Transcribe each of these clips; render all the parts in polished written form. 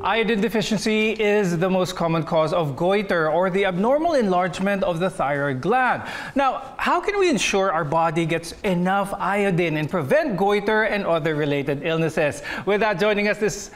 Iodine deficiency is the most common cause of goiter or the abnormal enlargement of the thyroid gland. Now, how can we ensure our body gets enough iodine and prevent goiter and other related illnesses? With that, joining us this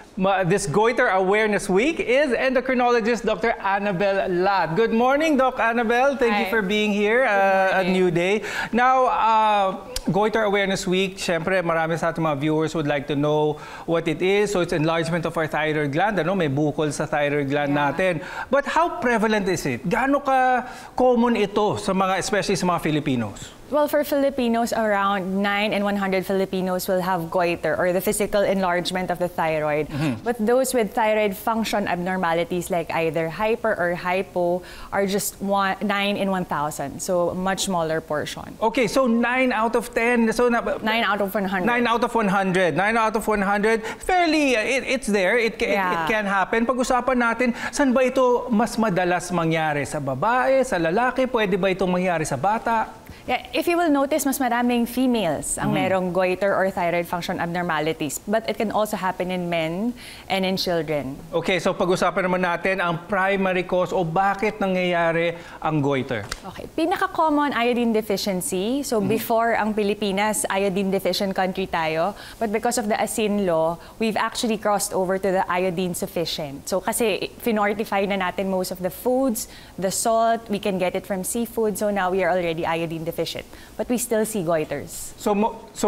Goiter Awareness Week is endocrinologist Dr. Annabel Lat. Good morning, Doc Annabel. Thank you for being here at New Day. Now, Goiter Awareness Week, syempre marami sa ating mga viewers would like to know what it is. So it's enlargement of our thyroid gland. Ano, may bukol sa thyroid gland natin. But how prevalent is it? Gaano ka common ito sa mga, especially sa mga Filipinos? Well, for Filipinos, around 9 in 100 Filipinos will have goiter or the physical enlargement of the thyroid. But those with thyroid function abnormalities like either hyper or hypo are just 9 in 1,000. So much smaller portion. Okay, so 9 out of 10. So 9 out of 100. 9 out of 100. 9 out of 100. Fairly, it's there. It can happen. Pag-usapan natin, saan ba ito mas madalas mangyari? Sa babae, sa lalaki? Pwede ba itong mangyari sa bata? Yeah, if you will notice, mas maraming females ang merong goiter or thyroid function abnormalities. But it can also happen in men and in children. Okay, so pag-usapan naman natin ang primary cause o bakit nangyayari ang goiter. Okay, pinaka-common iodine deficiency. So before ang Pilipinas, iodine deficient country tayo. But because of the ASIN law, we've actually crossed over to the iodine sufficient. So kasi finortify na natin most of the foods, the salt, we can get it from seafood. So now we are already iodine deficient. But we still see goiters. So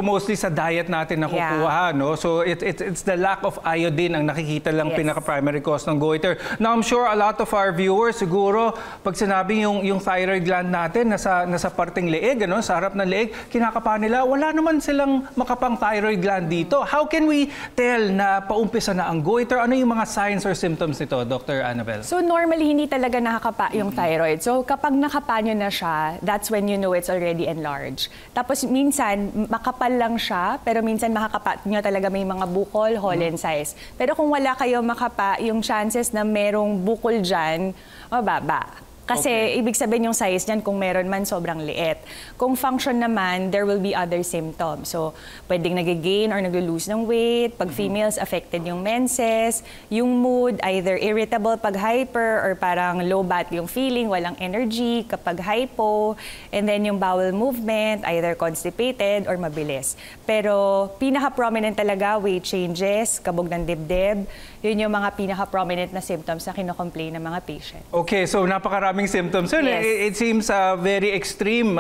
mostly sa diet natin nakukuha, no? So it's the lack of iodine ang nakikita lang pinaka-primary cause ng goiter. Now I'm sure a lot of our viewers siguro pag sinabing yung thyroid gland natin nasa parteng leeg, ano, sa harap ng leeg, kinakapa nila, wala naman silang makapang thyroid gland dito. How can we tell na paumpisa na ang goiter? Ano yung mga signs or symptoms nito, Dr. Annabel? So normally hindi talaga nakakapa yung thyroid. So kapag nakapa nyo na siya, that's when you know it's already enlarged. Tapos minsan, makapal lang siya, pero minsan makakapa nyo talaga may mga bukol, Holland size. Pero kung wala kayo makapa, yung chances na merong bukol dyan, mababa. Kasi ibig sabihin yung size niyan kung meron man sobrang liit. Kung function naman, there will be other symptoms. So, pwedeng nag-gain or nag-lose ng weight. Pag females, affected yung menses. Yung mood, either irritable pag hyper or parang low bat yung feeling, walang energy kapag hypo. And then yung bowel movement, either constipated or mabilis. Pero pinaka-prominent talaga, weight changes, kabog ng dibdib. Yun yung mga pinaka-prominent na symptoms na kino-complain ng mga patient. Okay, so napakaraming symptoms. Yes. It seems very extreme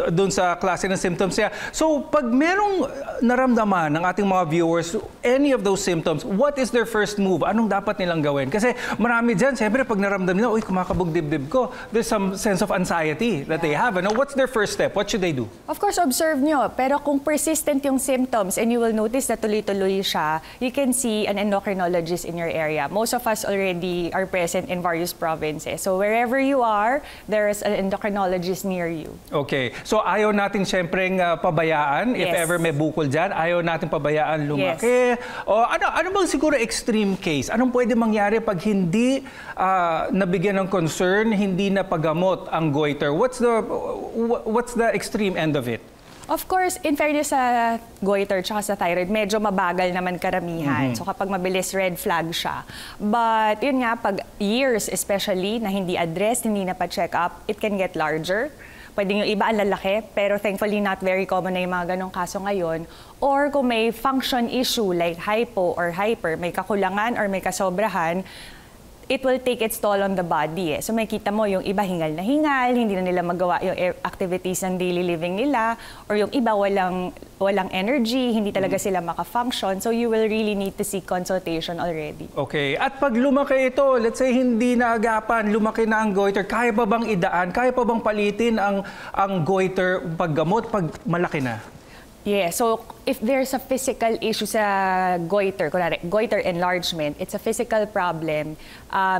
dun sa klase ng symptoms niya. So, pag merong naramdaman ng ating mga viewers, any of those symptoms, what is their first move? Anong dapat nilang gawin? Kasi marami dyan, siyempre, pag naramdam nila, uy, kumakabog dibdib ko, there's some sense of anxiety that they have. Ano? What's their first step? What should they do? Of course, observe nyo. Pero kung persistent yung symptoms and you will notice na tuloy-tuloy siya, you can see an endocrinologist in your area. Most of us already are present in various provinces. So wherever you are, there is an endocrinologist near you. Okay. So ayaw natin siyempreng pabayaan. If ever may bukol dyan, ayaw natin pabayaan lumaki. O ano bang siguro extreme case? Anong pwede mangyari pag hindi nabigyan ng concern, hindi na pagamot ang goiter? What's the extreme end of it? Of course, in fairness sa goiter tsaka sa thyroid, medyo mabagal naman karamihan. So kapag mabilis, red flag siya. But yun nga, pag years especially na hindi addressed, hindi na pa-check up, it can get larger. Pwede yung iba ang lalaki, pero thankfully not very common na yung mga ganong kaso ngayon. Or kung may function issue like hypo or hyper, may kakulangan or may kasobrahan, it will take its toll on the body. So makita mo yung iba hingal na hingal, hindi na nila magawa yung activities ng daily living nila, or yung iba walang energy, hindi talaga sila maka-function. So you will really need to seek consultation already. Okay. At pag lumaki ito, let's say hindi na agapan, lumaki na ang goiter, kaya pa bang idaan, kaya pa bang palitin ang goiter paggamot pag malaki na? Yeah, so if there's a physical issue sa goiter, kunwari, goiter enlargement, it's a physical problem,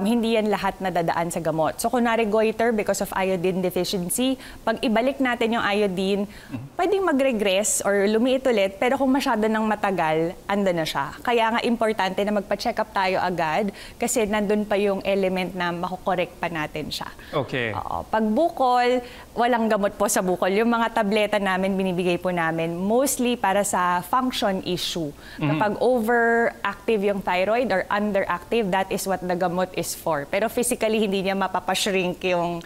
hindi yan lahat nadadaan sa gamot. So kunwari goiter because of iodine deficiency, pag ibalik natin yung iodine, pwedeng mag-regress or lumiit ulit, pero kung masyado nang matagal, ando na siya. Kaya nga importante na magpa-check up tayo agad kasi nandun pa yung element na makukorek pa natin siya. Okay. Pag bukol, walang gamot po sa bukol. Yung mga tableta namin, binibigay po namin, mostly para sa function issue. Kapag overactive yung thyroid or underactive, that is what the gamot is for. Pero physically, hindi niya mapapashrink yung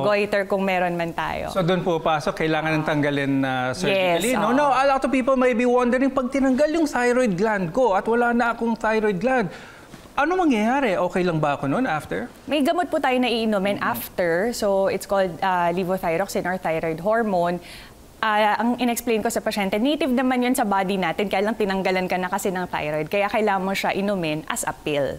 goiter kung meron man tayo. So doon po pasok, kailangan ng tanggalin surgically. Yes, No, a lot of people may be wondering, pag tinanggal yung thyroid gland ko at wala na akong thyroid gland, ano mangyayari? Okay lang ba ako noon after? May gamot po tayo na iinumin after. So it's called levothyroxine or thyroid hormone. Ang in-explain ko sa pasyente, native naman yun sa body natin, kaya lang tinanggalan ka na kasi ng thyroid. Kaya kailangan mo siya inumin as a pill.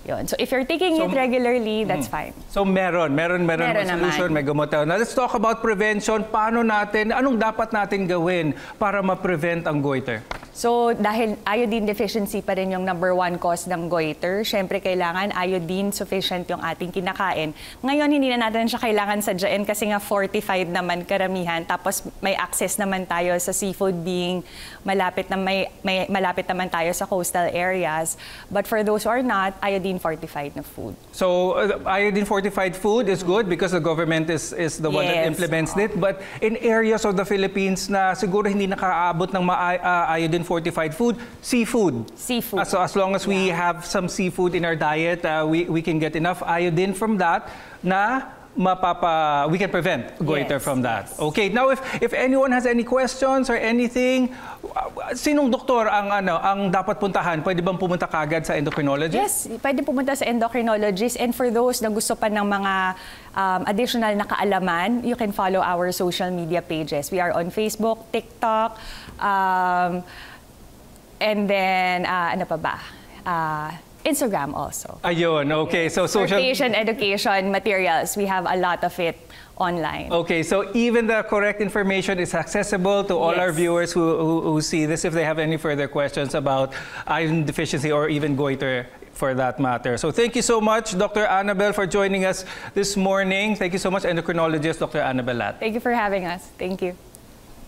Yun. So if you're taking it regularly, that's fine. So meron solution, naman. may gamot. Now let's talk about prevention. Anong dapat natin gawin para ma-prevent ang goiter? So, dahil iodine deficiency pa rin yung number 1 cause ng goiter, syempre kailangan iodine sufficient yung ating kinakain. Ngayon, hindi na natin siya kailangan sadyain kasi nga fortified naman karamihan. Tapos may access naman tayo sa seafood being malapit naman tayo sa coastal areas. But for those who are not, iodine fortified na food. So, iodine fortified food is good because the government is the one that implements it. But in areas of the Philippines na siguro hindi nakaaabot ng iodine fortified food, seafood. So as long as we have some seafood in our diet, we can get enough iodine from that na we can prevent goiter from that. Okay, now if anyone has any questions or anything, sinong doktor ang dapat puntahan? Pwede bang pumunta kagad sa endocrinologist? Yes, pwede pumunta sa endocrinologist, and for those na gusto pa ng mga additional na kaalaman, you can follow our social media pages. We are on Facebook, TikTok, and then ano pa ba? Instagram also. Ayun, okay. So social patient education materials, we have a lot of it online. Okay, so even the correct information is accessible to all our viewers who see this if they have any further questions about iron deficiency or even goiter for that matter. So thank you so much, Dr. Annabel, for joining us this morning. Thank you so much, endocrinologist Dr. Annabel Lat. Thank you for having us. Thank you.